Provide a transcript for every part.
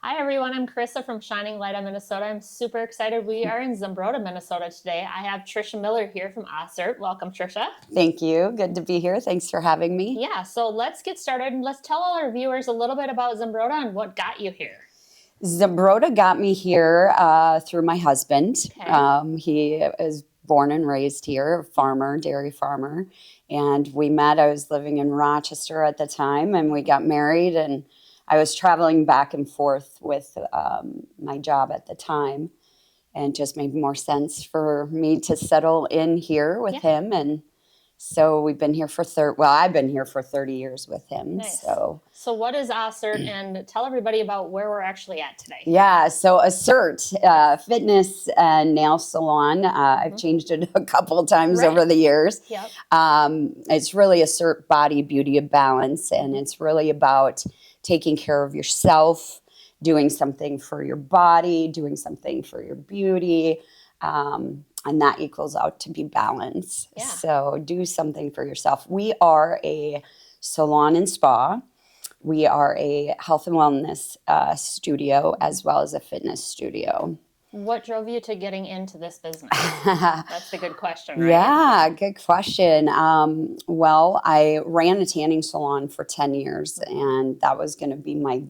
Hi everyone, I'm Karissa from Shining Light of Minnesota. I'm super excited. We are in Zumbrota, Minnesota today. I have Trisha Miller here from Assert. Welcome, Trisha. Thank you. Good to be here. Thanks for having me. Yeah, so let's get started and let's tell all our viewers a little bit about Zumbrota and what got you here. Zumbrota got me here through my husband. Okay. He is born and raised here, a farmer, dairy farmer. And we met, I was living in Rochester at the time, and we got married, and I was traveling back and forth with my job at the time, and it just made more sense for me to settle in here with him. And so we've been here for I've been here for 30 years with him. Nice. So what is Assert, and tell everybody about where we're actually at today. Yeah, so Assert, fitness and nail salon. I've changed it a couple of times over the years. Yep. It's really Assert Body, Beauty, and Balance, and it's really about taking care of yourself, doing something for your body, doing something for your beauty, and that equals out to be balance. Yeah. So do something for yourself. We are a salon and spa. We are a health and wellness studio as well as a fitness studio. What drove you to getting into this business? That's a good question, right? Yeah, good question. Well, I ran a tanning salon for 10 years, and that was going to be my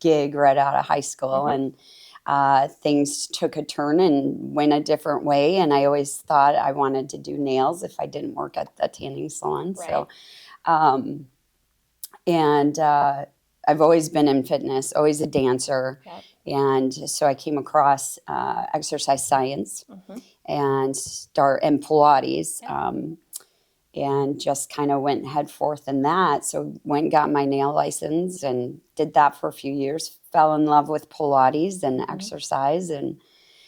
gig right out of high school. And things took a turn and went a different way. And I always thought I wanted to do nails if I didn't work at the tanning salon. Right. So, and I've always been in fitness, always a dancer. Yep. And so I came across exercise science and Pilates. Yep. And just kind of went head forth in that. So went and got my nail license and did that for a few years. Fell in love with Pilates and exercise, and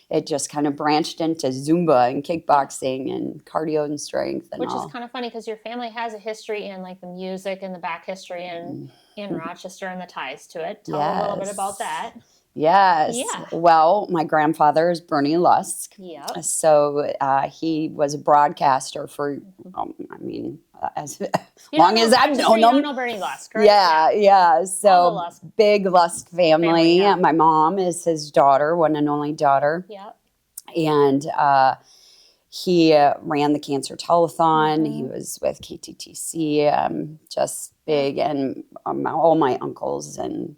it just kind of branched into Zumba and kickboxing and cardio and strength and Which all. is kind of funny because your family has a history in like the music and the back history in Rochester and the ties to it. Tell a little bit about that. Yes. Yeah. Well, my grandfather is Bernie Lusk. Yep. So he was a broadcaster for, as long as I've known him. You don't know Bernie Lusk, right? Yeah. So Lusk. big Lusk family. Yeah. My mom is his daughter, one and only daughter. Yep. And he ran the Cancer Telethon. He was with KTTC, just big, and all my uncles and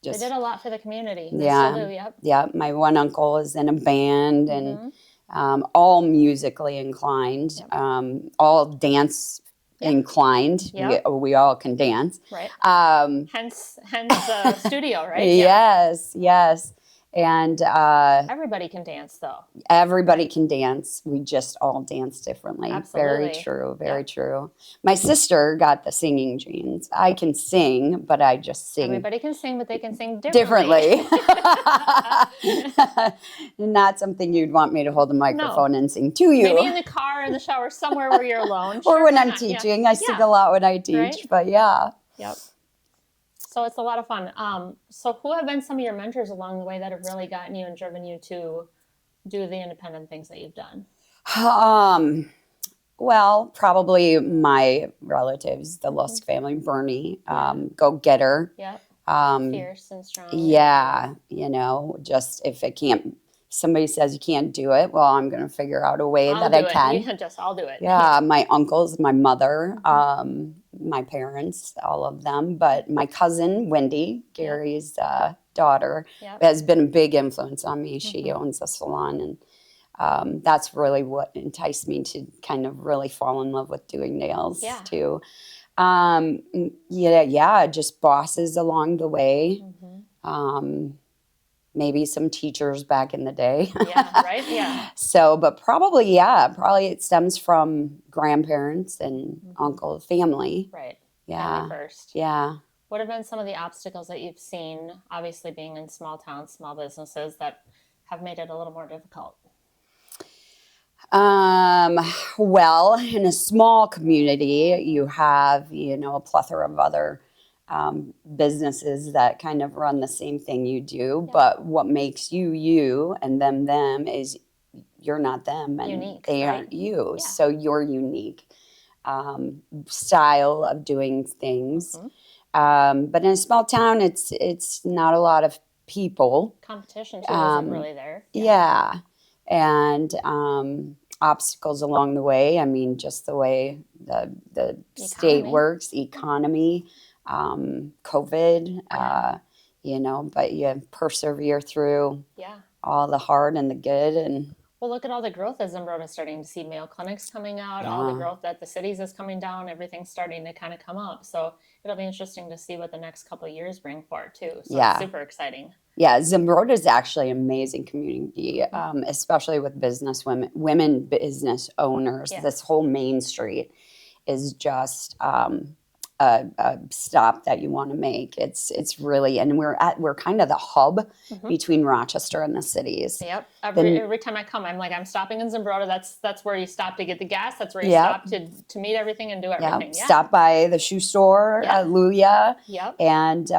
they did a lot for the community. Yeah. Yeah. My one uncle is in a band and all musically inclined, all dance inclined. Yep. We all can dance. Right. Hence the studio, right? Yes. And everybody can dance, though. Everybody can dance. We just all dance differently. Absolutely. Very true. Very true. My sister got the singing genes. I can sing, but I just sing. Everybody can sing, but they can sing differently. Not something you'd want me to hold a microphone and sing to you. Maybe in the car, in the shower, somewhere where you're alone. Or when I'm teaching. I sing a lot when I teach, right? But yeah. Yep. So it's a lot of fun. So who have been some of your mentors along the way that have really gotten you and driven you to do the independent things that you've done? Well, probably my relatives, the Lusk family, Bernie, go-getter. Yep. Fierce and strong. Yeah. Just if somebody says you can't do it, well, I'm going to figure out a way that I can. I'll do it. Yeah. My uncles, my mother, my parents, all of them. But my cousin, Wendy, Gary's daughter, has been a big influence on me. She owns a salon, and that's really what enticed me to kind of really fall in love with doing nails too. Just bosses along the way. Maybe some teachers back in the day. Yeah, right? Yeah. So, but probably it stems from grandparents and uncle family. Right. Yeah. Family first. Yeah. What have been some of the obstacles that you've seen, obviously being in small towns, small businesses, that have made it a little more difficult? Well, in a small community, you have, a plethora of other businesses that kind of run the same thing you do. But what makes you and them is you're not them and unique, they aren't you. Yeah. So you're unique style of doing things. But in a small town, it's not a lot of people. Competition too isn't really there. Yeah. And obstacles along the way. I mean, just the way the state works, economy, COVID, you know, but you persevere through all the hard and the good. And well, look at all the growth that Zumbrota is starting to see. Mayo Clinic's coming out, all the growth that the cities is coming down, everything's starting to kind of come up. So it'll be interesting to see what the next couple of years bring forward too. So it's super exciting. Yeah, Zumbrota is actually an amazing community, especially with women business owners. This whole Main Street is just a stop that you want to make. It's really, and we're kind of the hub between Rochester and the cities. Yep. Every time I come, I'm like, I'm stopping in Zumbrota. That's where you stop to get the gas. That's where you stop to meet everything and do everything. Yeah. Stop by the shoe store, Luya. Yep. And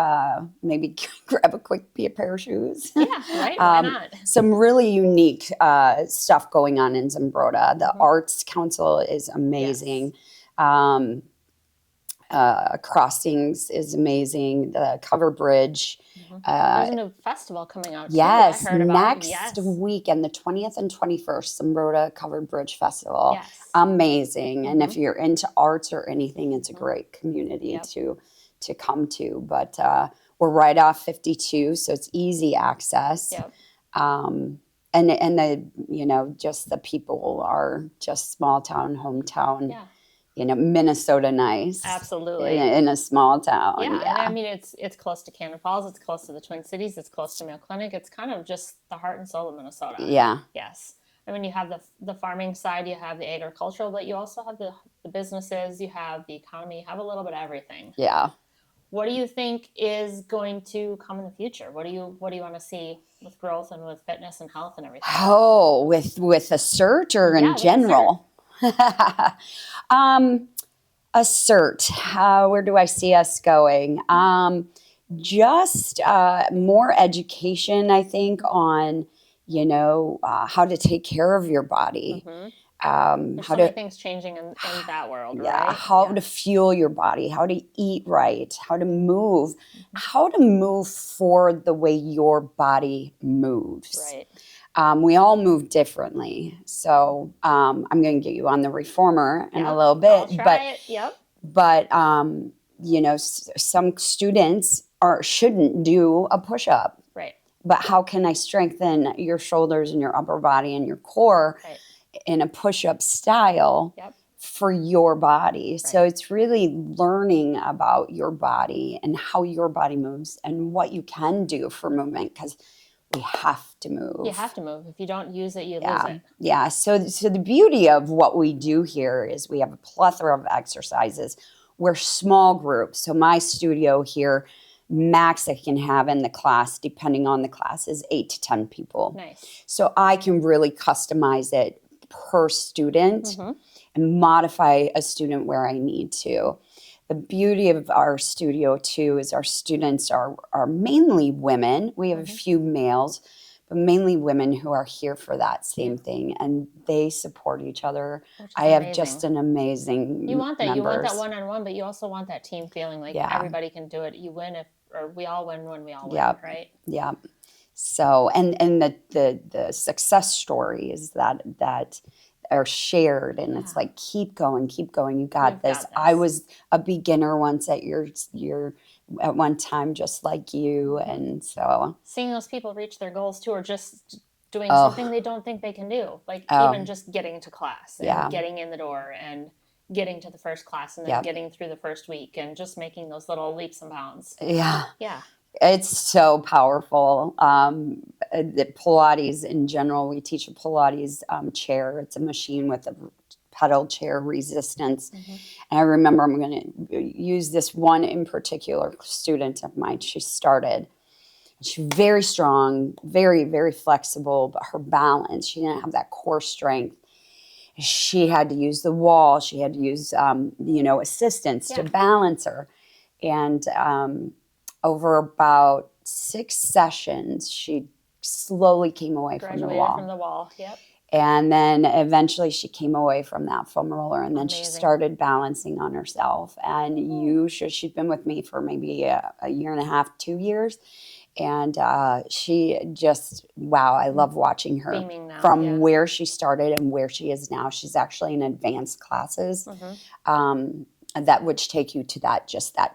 maybe grab a quick pair of shoes. Yeah, right. Why not? Some really unique stuff going on in Zumbrota. The Arts Council is amazing. Yes. Crossings is amazing. The Cover Bridge. There's a new festival coming out. Yes, next weekend, the 20th and 21st, Zumbrota Covered Bridge Festival. Yes. Amazing. And if you're into arts or anything, it's a great community to come to. But we're right off 52, so it's easy access. Yep. And the, you know, just the people are just small town, hometown. Yeah. You know, Minnesota nice. Absolutely. In a small town. Yeah. And I mean, it's close to Cannon Falls. It's close to the Twin Cities. It's close to Mayo Clinic. It's kind of just the heart and soul of Minnesota. Yeah. Yes. I mean, you have the farming side, you have the agricultural, but you also have the businesses, you have the economy, you have a little bit of everything. Yeah. What do you think is going to come in the future? What do you want to see with growth and with fitness and health and everything? Oh, with Assert or in general? Assert, where do I see us going? Just more education, I think, on, you know, how to take care of your body. There's so many things changing in that world, right? How to fuel your body, how to eat right, how to move for the way your body moves. Right. We all move differently. So I'm going to get you on the reformer in a little bit. I'll try it. Yep. But you know, some students shouldn't do a push-up. Right. But how can I strengthen your shoulders and your upper body and your core in a push-up style for your body? Right. So it's really learning about your body and how your body moves and what you can do for movement, because we have to move. You have to move. If you don't use it, you lose it. Yeah. So the beauty of what we do here is we have a plethora of exercises. We're small groups. So my studio here, max I can have in the class, depending on the class, is 8 to 10 people. Nice. So I can really customize it per student and modify a student where I need to. The beauty of our studio, too, is our students are mainly women. We have a few males, but mainly women who are here for that same thing, and they support each other. I have just an amazing You want that. members. You want that one-on-one, but you also want that team feeling like everybody can do it. You win or we all win when we all win, right? Yeah. So, and the success story is that are shared, and it's like, keep going, you got this. I was a beginner once at your at one time, just like you. And so seeing those people reach their goals too, or just doing something they don't think they can do, like even just getting to class and getting in the door and getting to the first class and then getting through the first week and just making those little leaps and bounds. Yeah It's so powerful. The Pilates in general, we teach a Pilates chair. It's a machine with a pedal chair resistance. And I remember, I'm going to use this one in particular student of mine. She started. She's very strong, very, very flexible, but her balance, she didn't have that core strength. She had to use the wall. She had to use, assistance to balance her. And over about 6 sessions, she slowly came away from the wall. From the wall, yep. And then eventually she came away from that foam roller, and then she started balancing on herself. And she'd been with me for maybe a year and a half, 2 years. And she just, wow, I love watching her beaming now, from where she started and where she is now. She's actually in advanced classes that which take you to that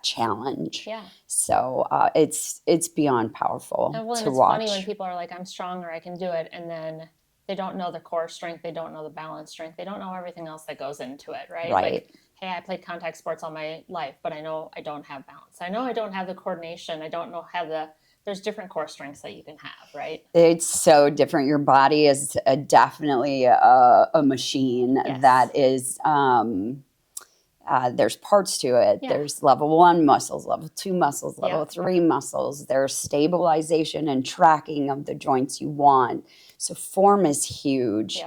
challenge. Yeah. So it's beyond powerful to it's watch. Funny when people are like, I'm strong or I can do it, and then they don't know the core strength, they don't know the balance strength, they don't know everything else that goes into it, right? Like, hey, I played contact sports all my life, but I know I don't have balance. I know I don't have the coordination. I don't know how there's different core strengths that you can have, right? It's so different. Your body is definitely a machine that is, there's parts to it. Yeah. There's level 1 muscles, level 2 muscles, level 3 muscles. There's stabilization and tracking of the joints you want. So form is huge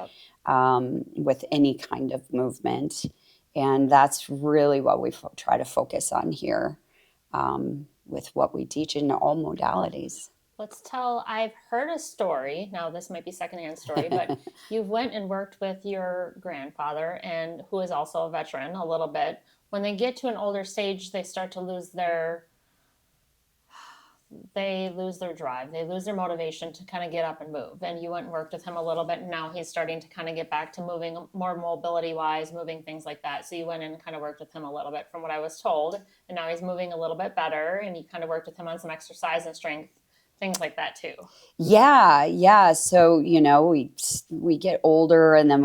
with any kind of movement. And that's really what we try to focus on here with what we teach in all modalities. I've heard a story, now this might be secondhand story, but you went and worked with your grandfather, and who is also a veteran a little bit. When they get to an older stage, they start to lose their drive, they lose their motivation to kind of get up and move. And you went and worked with him a little bit, and now he's starting to kind of get back to moving more mobility-wise, moving things like that. So you went and kind of worked with him a little bit from what I was told, and now he's moving a little bit better, and you kind of worked with him on some exercise and strength, things like that too. Yeah. So, we get older, and then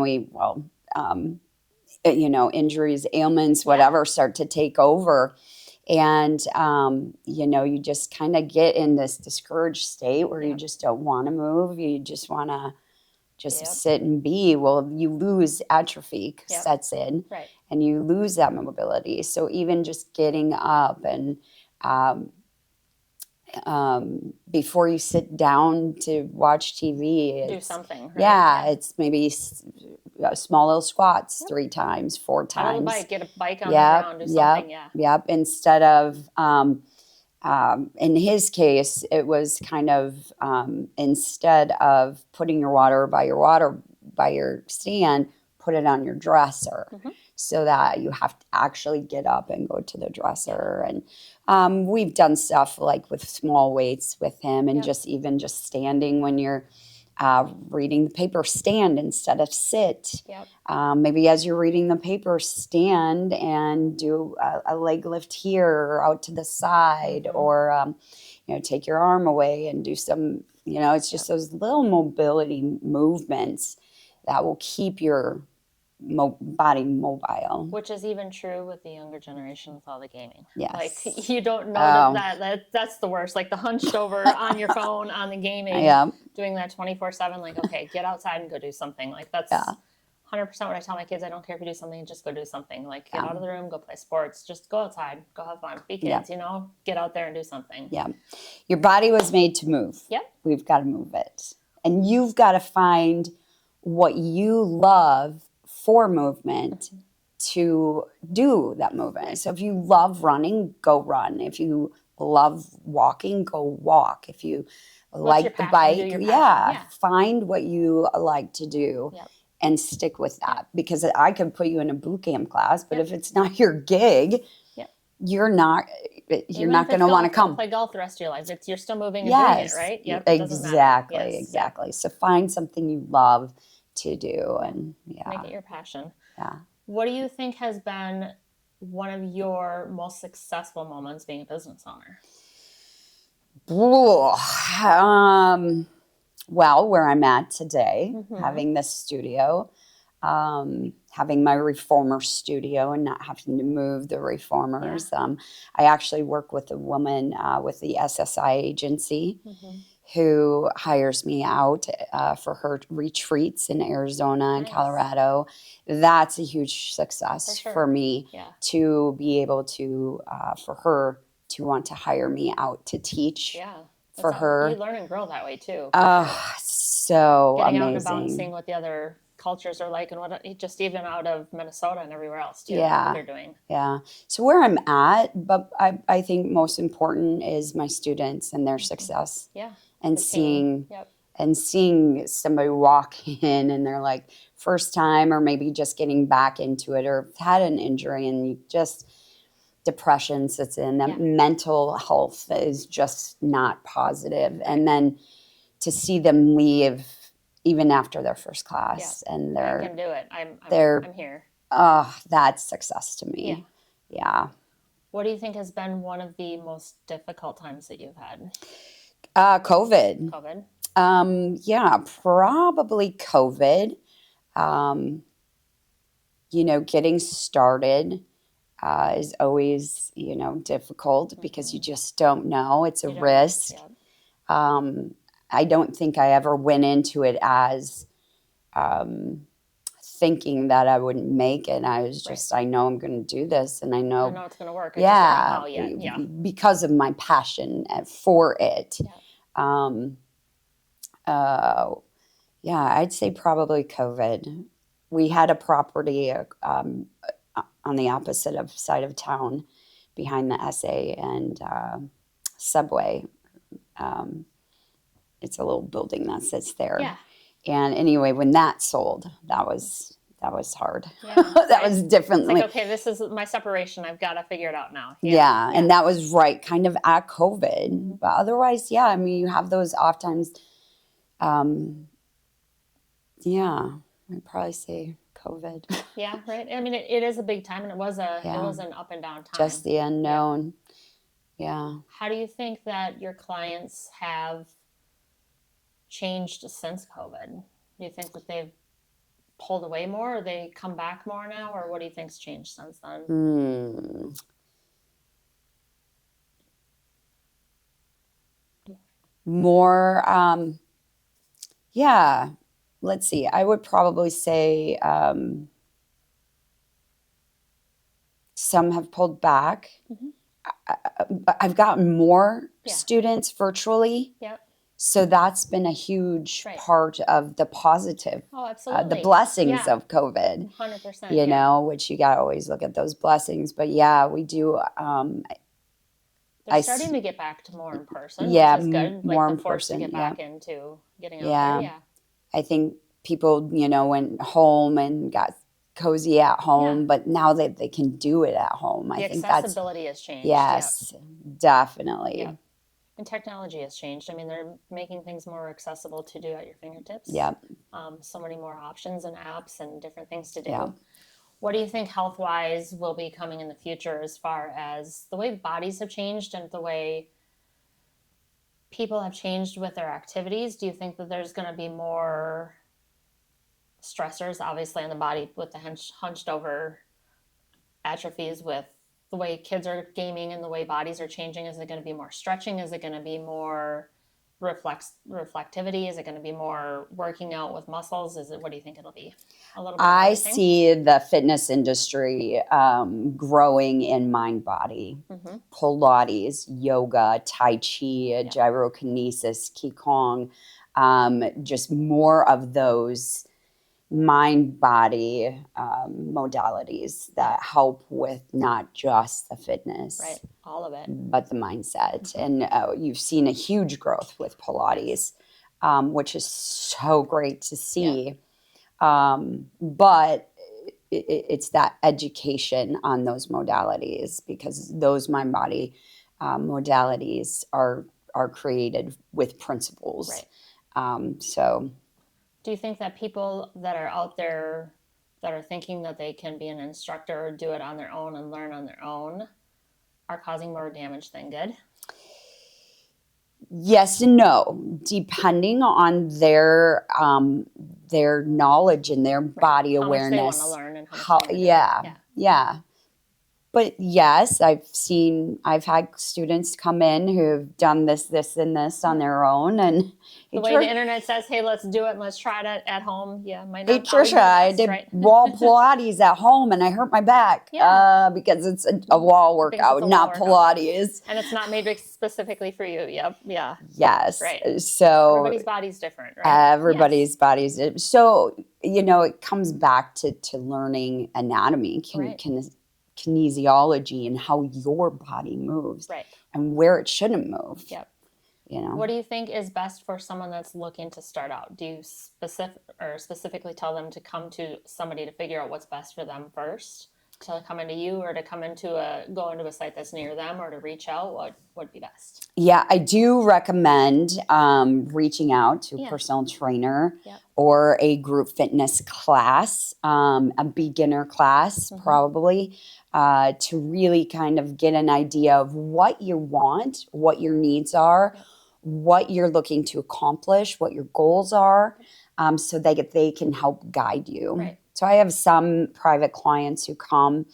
injuries, ailments, whatever, start to take over. And, you just kind of get in this discouraged state where you just don't want to move. You just want to sit and be. Well, you lose atrophy sets in, and you lose that mobility. So even just getting up and before you sit down to watch TV, do something. Right? Yeah, it's maybe small little squats 3 times, 4 times. Get a bike on the ground, do something. Yep. Instead of, in his case, it was kind of instead of putting your water by your stand, put it on your dresser. So that you have to actually get up and go to the dresser. And we've done stuff like with small weights with him, and just standing when you're reading the paper, stand instead of sit. Maybe as you're reading the paper, stand and do a leg lift here or out to the side, or take your arm away and do some, it's just those little mobility movements that will keep your body mobile. Which is even true with the younger generation with all the gaming. Yes. Like, you don't know that's the worst. Like the hunched over on your phone on the gaming, doing that 24/7. Like, okay, get outside and go do something. Like, that's 100% what I tell my kids. I don't care if you do something, just go do something. Like, get out of the room, go play sports, just go outside, go have fun, be kids, get out there and do something. Yeah. Your body was made to move. Yep. We've got to move it. And you've got to find what you love for movement to do that movement. So if you love running, go run. If you love walking, go walk. If you like the bike, find what you like to do and stick with that. Because I could put you in a boot camp class, but if it's not your gig, you're not going to want to come. Play golf the rest of your life. You're still moving and doing it, right? Yep. Exactly. So find something you love to do, and make it your passion. Yeah. What do you think has been one of your most successful moments being a business owner? Well, where I'm at today, having this studio, having my reformer studio and not having to move the reformers. I actually work with a woman with the SSI agency who hires me out for her retreats in Arizona and Colorado. That's a huge success for me to be able to, for her to want to hire me out to teach for her. You learn and grow that way too. So getting amazing. Out and about and seeing what the other cultures are like, and what just even out of Minnesota and everywhere else too, what they're doing. Yeah. So where I'm at, but I think most important is my students and their success. Yeah. And seeing somebody walk in and they're like first time, or maybe just getting back into it, or had an injury, and you just depression sits in, that mental health is just not positive. And then to see them leave even after their first class and I can do it. I'm here. That's success to me. Yeah. What do you think has been one of the most difficult times that you've had? COVID. Yeah, probably COVID. Getting started is always, difficult because you just don't know. It's a risk. I don't think I ever went into it as thinking that I wouldn't make it. I was just, I know I'm going to do this, and I know it's going to work. I just don't know how yet. Because of my passion for it. I'd say probably COVID. We had a property on the opposite side of town behind the SA and Subway. It's a little building that sits there. Yeah. And anyway, when that sold, that was hard. That was different. It's like, okay, this is my separation. I've got to figure it out now. And that was right kind of at COVID. But otherwise, you have those off times. I'd probably say COVID. Yeah, right. I mean, it is a big time, and it was an up and down time. Just the unknown. Yeah. How do you think that your clients have changed since COVID? Do you think that they've pulled away more, or they come back more now, or what do you think's changed since then? More, let's see. I would probably say some have pulled back. I've gotten more students virtually. Yep. So that's been a huge part of the positive. Oh, absolutely. The blessings of COVID. 100%. Which you got to always look at those blessings. But we do. They're starting to get back to more in person, which is good. More the in force person. To get back into getting out there. I think people, went home and got cozy at home, but now that they can do it at home, I think accessibility has changed. Yes, definitely. Yep. And technology has changed. I mean, they're making things more accessible to do at your fingertips. Yep. So many more options and apps and different things to do. Yep. What do you think health-wise will be coming in the future as far as the way bodies have changed and the way people have changed with their activities? Do you think that there's going to be more stressors, obviously, on the body with the hunched over atrophies, with the way kids are gaming and the way bodies are changing? Is it going to be more stretching? Is it going to be more reflectivity? Is it going to be more working out with muscles? What do you think it'll be? A little bit of everything? See the fitness industry growing in mind body. Pilates, yoga, Tai Chi, gyrokinesis, Qigong, just more of those mind body modalities that help with not just the fitness, all of it, but the mindset. And you've seen a huge growth with Pilates, which is so great to see. But it's that education on those modalities, because those mind body modalities are created with principles. So do you think that people that are out there that are thinking that they can be an instructor or do it on their own and learn on their own are causing more damage than good? Yes and no, depending on their knowledge and their body awareness. How much they want to learn and how much yeah. But yes, I've had students come in who've done this, and this on their own, and the way the internet says, "Hey, let's do it and let's try it at home." Might not. Hey, Trisha, I did wall Pilates at home, and I hurt my back because it's a wall workout, not Pilates, and it's not made specifically for you. Yes. Right. So everybody's body's different, right? Everybody's body's different. So it comes back to learning anatomy. Kinesiology and how your body moves, and where it shouldn't move. What do you think is best for someone that's looking to start out? Do you specifically tell them to come to somebody to figure out what's best for them first, to come into you or to go into a site that's near them or to reach out, what would be best? Yeah, I do recommend reaching out to a personal trainer or a group fitness class, a beginner class probably, to really kind of get an idea of what you want, what your needs are, what you're looking to accomplish, what your goals are, so that they can help guide you. Right. So I have some private clients who come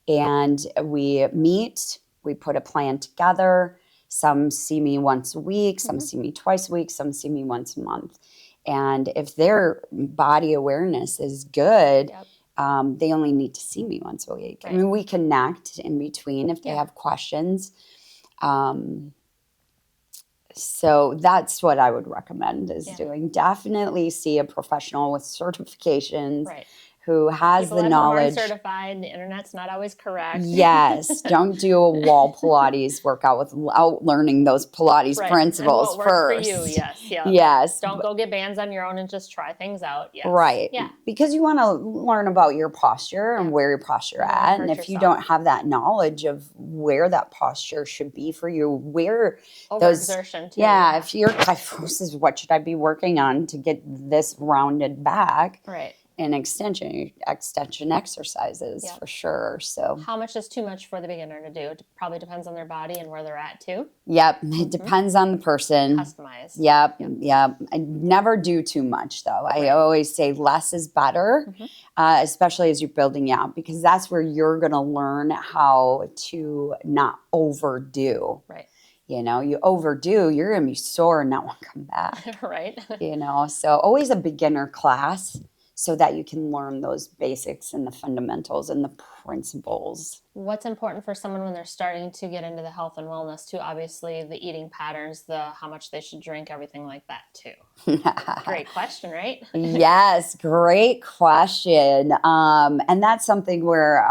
and we meet, we put a plan together. Some see me once a week, some see me twice a week, some see me once a month. And if their body awareness is good, they only need to see me once a week. Right. I mean, we connect in between if they have questions. So that's what I would recommend is doing. Definitely see a professional with certifications. Right. Who has People the knowledge. People certified. The internet's not always correct. Yes. Don't do a wall Pilates workout without learning those Pilates principles and what works first. For you, yes. Yeah. Yes. Don't go get bands on your own and just try things out. Yes. Right. Yeah. Because you want to learn about your posture and where your posture at. And if you don't have that knowledge of where that posture should be for you, where overexertion too. Yeah. If you're kyphosis, what should I be working on to get this rounded back? Right. And extension exercises for sure. So how much is too much for the beginner to do? It probably depends on their body and where they're at too. Yep. It depends on the person. Customized. Yep. I never do too much though. I always say less is better, especially as you're building out, because that's where you're going to learn how to not overdo. Right. You know, you overdo, you're going to be sore and not want to come back. Right. You know, so always a beginner class, so that you can learn those basics and the fundamentals and the principles. What's important for someone when they're starting to get into the health and wellness too? Obviously, the eating patterns, how much they should drink, everything like that too. Great question, right? Yes, great question. And that's something where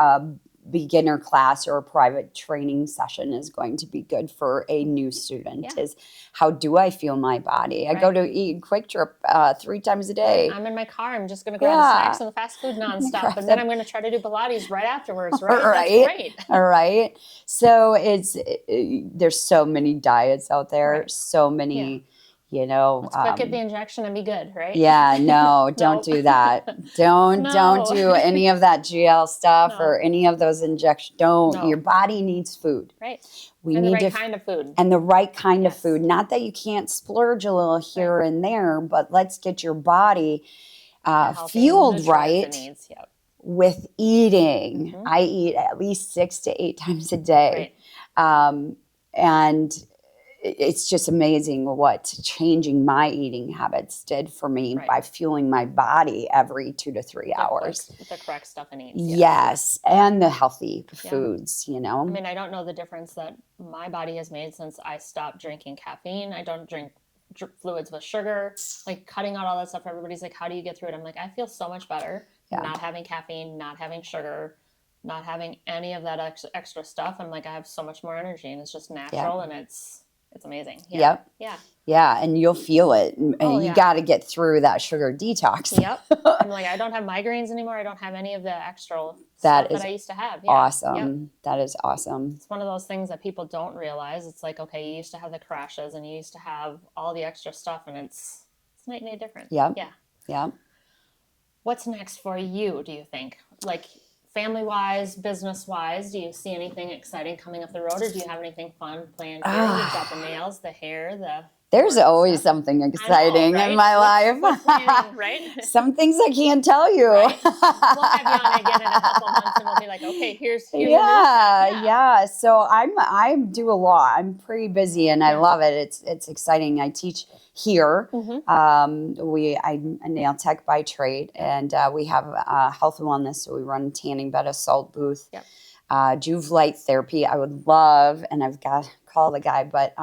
beginner class or a private training session is going to be good for a new student is how do I feel my body? I go to eat Quick Trip 3 times a day. I'm in my car. I'm just going to grab the snacks and the fast food nonstop. And then I'm going to try to do Pilates right afterwards, right? That's great. All right. So there's so many diets out there, so many... You know, let's quick get the injection and be good, right? Yeah, no, don't do that. Don't do any of that GL stuff or any of those injections. Don't. Your body needs food. Right. We need the right kind of food. And the right kind of food. Not that you can't splurge a little here and there, but let's get your body fueled right with eating. I eat at least 6 to 8 times a day. Right. And it's just amazing what changing my eating habits did for me by fueling my body every 2 to 3 hours. The correct stuff and eat. Yes, and the healthy foods, you know. I mean, I don't know the difference that my body has made since I stopped drinking caffeine. I don't drink fluids with sugar, like cutting out all that stuff. Everybody's like, how do you get through it? I'm like, I feel so much better not having caffeine, not having sugar, not having any of that extra stuff. I'm like, I have so much more energy and it's just natural and it's amazing. Yeah. Yep. Yeah. And you'll feel it. And you got to get through that sugar detox. Yep. I'm like, I don't have migraines anymore. I don't have any of the extra stuff that I used to have. Yeah. Awesome. Yep. That is awesome. It's one of those things that people don't realize. It's like, okay, you used to have the crashes and you used to have all the extra stuff and it's night and day different. Yep. Yeah. Yeah. What's next for you, do you think? Like, family-wise, business-wise, do you see anything exciting coming up the road, or do you have anything fun planned here? You've got the nails, the hair, There's always something exciting in my life. What's planning, right? Some things I can't tell you. Right. We'll have you on again in a couple months, and we'll be like, okay, here's yeah. So I do a lot. I'm pretty busy, and I love it. It's exciting. I teach here. I'm a nail tech by trade, and we have health and wellness. So we run a tanning bed, a salt booth, Juve light therapy. I would love, and I've got to call the guy, but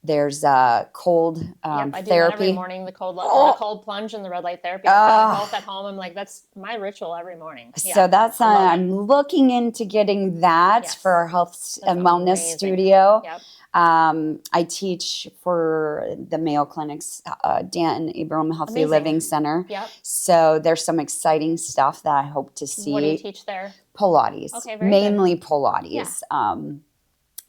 there's cold I do therapy. that every morning, the cold plunge and the red light therapy. I've got both at home. I'm like, that's my ritual every morning. Yeah. So that's I'm looking into getting that for our health and wellness studio. Yep. I teach for the Mayo Clinic's Dan Abram Healthy Living Center. Yep. So there's some exciting stuff that I hope to see. What do you teach there? Pilates. Okay, very mainly good. Pilates. Yeah.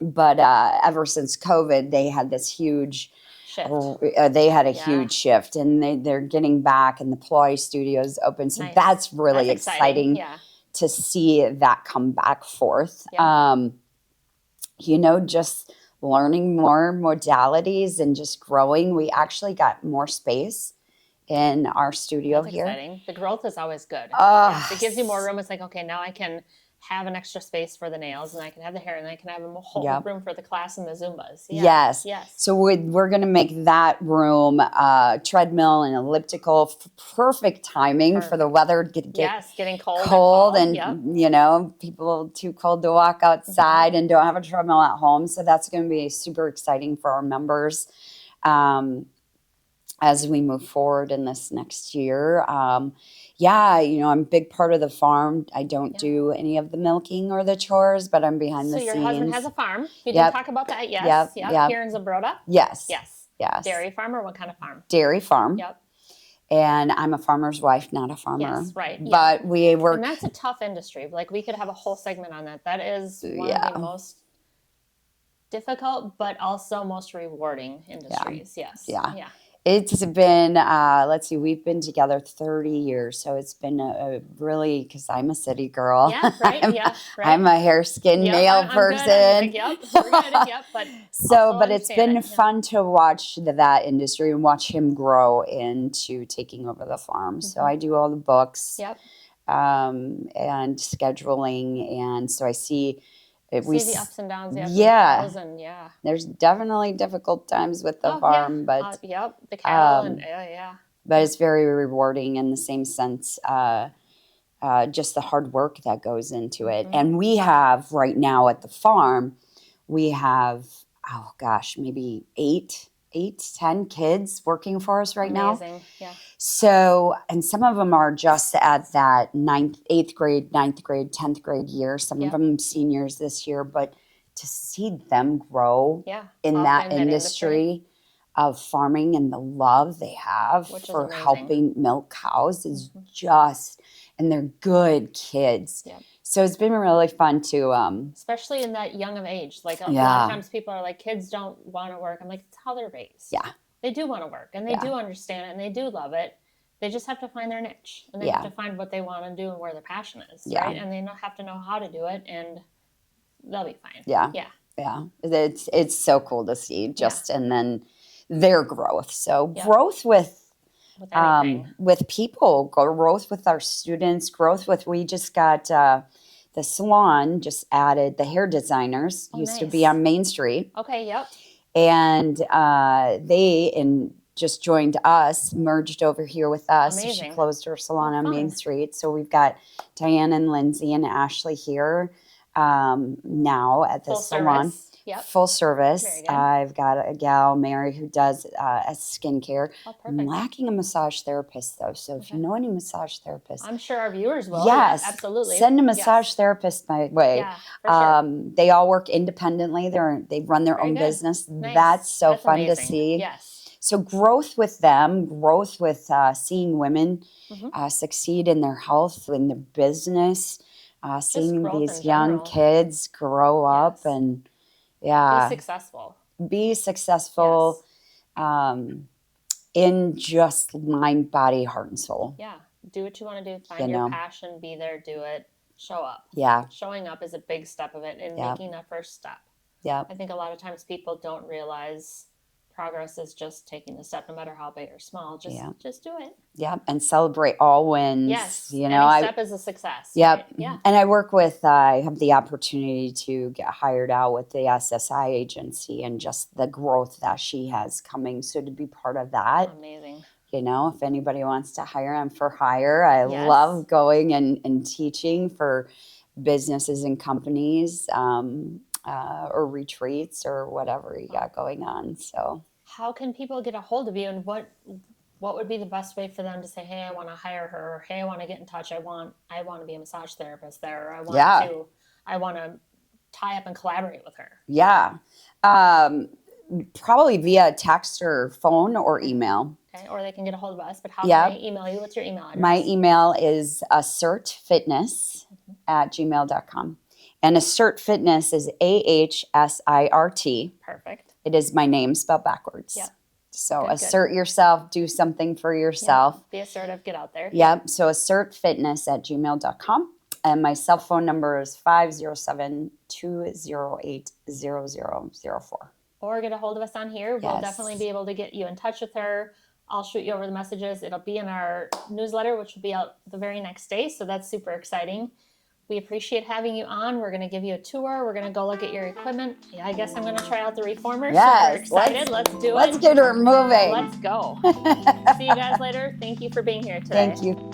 But ever since COVID, they had this huge Shift. They had a Yeah. huge shift, and they're getting back, and the Pilates studios open. So Nice. that's really That's exciting Yeah. to see that come back forth. Yeah. You know, just learning more modalities and just growing. We actually got more space in our studio That's here. exciting. The growth is always good. Yes. It gives you more room. It's like, okay, now I can have an extra space for the nails, and I can have the hair, and I can have a whole room for the class and the Zumbas. Yeah. Yes. So we're going to make that room treadmill and elliptical. Perfect timing for the weather to get getting cold and you know, people too cold to walk outside and don't have a treadmill at home. So that's going to be super exciting for our members as we move forward in this next year. You know, I'm a big part of the farm. I don't do any of the milking or the chores, but I'm behind the scenes. So your husband has a farm. You did talk about that, yes. Yep. Here in Zumbrota? Yes. Dairy farm, or what kind of farm? Dairy farm. Yep. And I'm a farmer's wife, not a farmer. Yes, right. But we work. And that's a tough industry. Like, we could have a whole segment on that. That is one of the most difficult, but also most rewarding industries. Yes. Yeah. It's been, let's see, we've been together 30 years. So it's been a really, because I'm a city girl. Yeah, right. I'm a hair, skin, nail person. We're good. But it's been fun to watch that industry and watch him grow into taking over the farm. So I do all the books and scheduling. And so I see the ups and downs, there's definitely difficult times with the farm, but the cattle and but it's very rewarding in the same sense. Just the hard work that goes into it. And we have right now at the farm, we have maybe 10 kids working for us right now. Amazing. Yeah. So, and some of them are just at that 8th grade, 9th grade, 10th grade year. Some of them seniors this year, but to see them grow in that industry of farming and the love they have for helping milk cows is just, and they're good kids. Yeah. So it's been really fun to, especially in that young of age. Like a lot of times people are like, kids don't want to work. I'm like, it's how they're raised. Yeah. They do want to work, and they do understand it, and they do love it. They just have to find their niche, and they have to find what they want to do and where their passion is, right? And they have to know how to do it, and they'll be fine. Yeah. It's so cool to see and then their growth. So growth with people, growth with our students, we just got the salon just added the hair designers. Used to be on Main Street. Okay. Yep. And they just joined us, merged over here with us. Amazing. She closed her salon on Main Street. So we've got Diane and Lindsay and Ashley here now at the salon. Full service. I've got a gal, Mary, who does skincare. Oh, perfect. I'm lacking a massage therapist, though. So if you know any massage therapists. I'm sure our viewers will. Yes. Absolutely. Send a massage therapist my way. Yeah, for sure. They all work independently. They run their own business. Nice. That's That's fun amazing. to see. Yes. So growth with them, growth with seeing women succeed in their health, in their business, seeing these young kids grow up and be successful in just mind, body, heart, and soul. Yeah. Do what you want to do. Find your passion. Be there. Do it. Show up. Yeah. Showing up is a big step of it, and making that first step. Yeah. I think a lot of times people don't realize progress is just taking the step, no matter how big or small. Just do it. Yeah, and celebrate all wins. Yes, you know, any step is a success. Yep. Right? Yeah. And I work with. I have the opportunity to get hired out with the SSI agency, and just the growth that she has coming. So to be part of that, amazing. You know, if anybody wants to hire, I'm for hire. I love going and teaching for businesses and companies. Or retreats or whatever you got going on. So how can people get a hold of you, and what would be the best way for them to say, hey, I want to hire her, or hey, I want to get in touch, I want to be a massage therapist there, or I want to tie up and collaborate with her? Yeah. Probably via text or phone or email. Okay, or they can get a hold of us. But how can I email you? What's your email address? My email is assertfitness@gmail.com. And Assert Fitness is AHSIRT. Perfect. It is my name spelled backwards. Yep. So assert yourself, do something for yourself. Yep. Be assertive, get out there. Yep. So assertfitness@gmail.com. And my cell phone number is 507-208-0004. Or get a hold of us on here. We'll definitely be able to get you in touch with her. I'll shoot you over the messages. It'll be in our newsletter, which will be out the very next day. So that's super exciting. We appreciate having you on. We're going to give you a tour. We're going to go look at your equipment. Yeah, I guess I'm going to try out the reformer. Yes. Super excited. Let's do it. Let's get her moving. Let's go. See you guys later. Thank you for being here today. Thank you.